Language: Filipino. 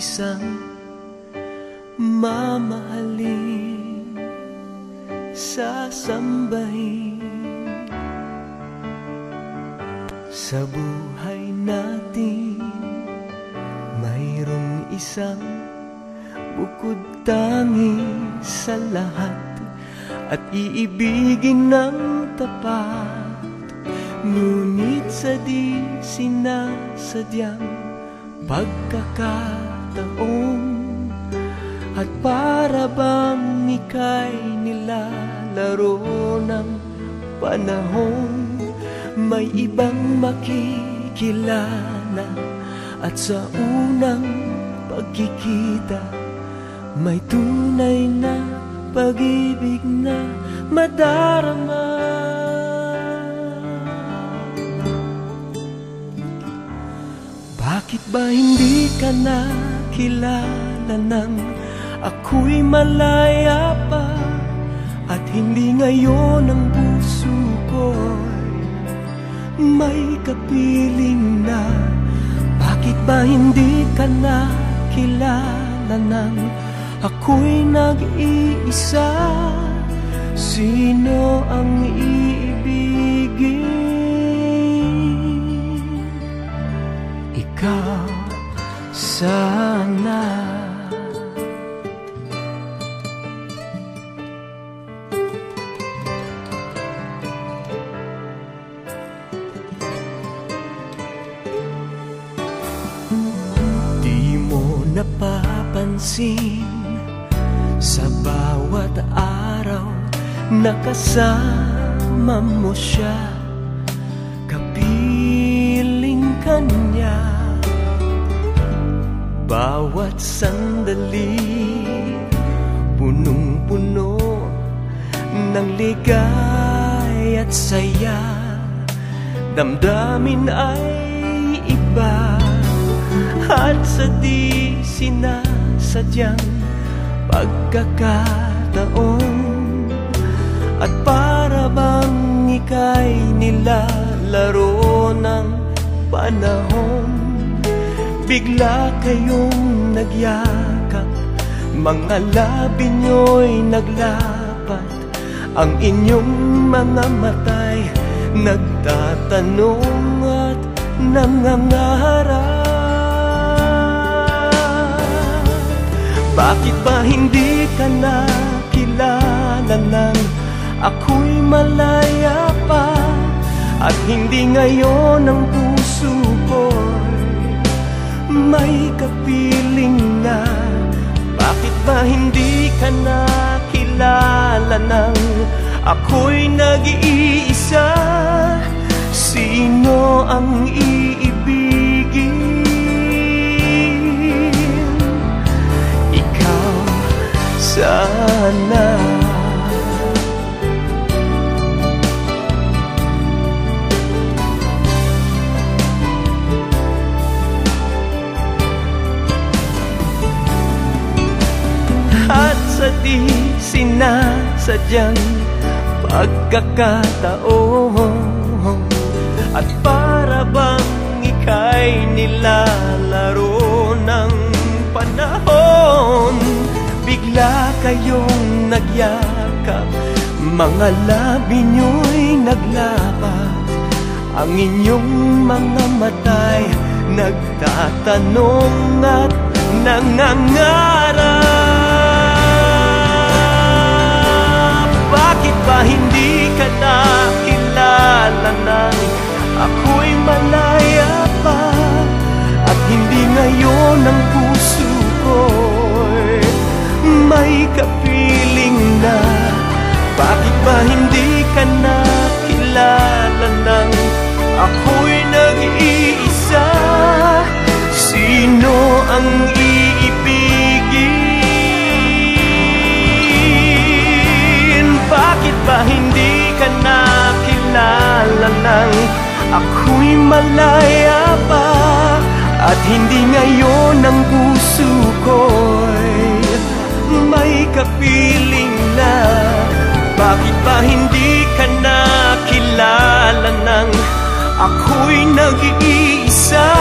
isang mamahalin, sasambahin. Sa buhay natin mayroong isang bukod tangi sa lahat, at iibigin ng tapat. Ngunit sa di sinasadyang pagkakataon, at para bang ika'y nilalaro ng panahon, may ibang makikilala, at sa unang pagkikita may tunay na pag-ibig na madarama. Bakit ba hindi ka nakilala nang ako'y malaya pa, at hindi ngayon ang puso ko'y may kapiling na? Bakit ba hindi ka nakilala nang ako'y nag-iisa? Sino ang iibigin? Ikaw sana. Di mo napapansin sa bawat araw na kasama mo siya, kapiling ka niya. Bawat sandali punong-puno ng ligay at saya, damdamin ay iba, at sa di sinasadyang pagkakataon, at para bang ika'y nilalaro ng panahon, bigla kayong nagyakap, mga labi nyo'y naglapat, ang inyong mga mata'y nagtatanong at nangangarap. Bakit ba hindi ka nakilala nang ako'y malaya pa, at hindi ngayon ang puso ko'y may kapiling na? Bakit ba hindi ka nakilala nang ako'y nag-iisa? Sino ang iibigin? Ikaw sana. At sa di sinasadyang pagkakataon, at para bang ika'y nilalaro ng panahon, bigla kayong nagyakap, mga labi nyo'y naglapat, ang inyong mga mata'y nagtatanong at nangangarap. Bakit ba hindi ka nakilala nang ako'y malaya pa, at hindi ngayon ang puso ko'y may kapiling na? Bakit ba hindi ka nakilala nang ako'y nag-iisa? Sino ang iibigin? Bakit ba hindi ka nakilala nang ako'y malaya pa, at hindi ngayon ang puso ko'y may kapiling na? Bakit ba hindi ka nakilala nang ako'y nag-iisa?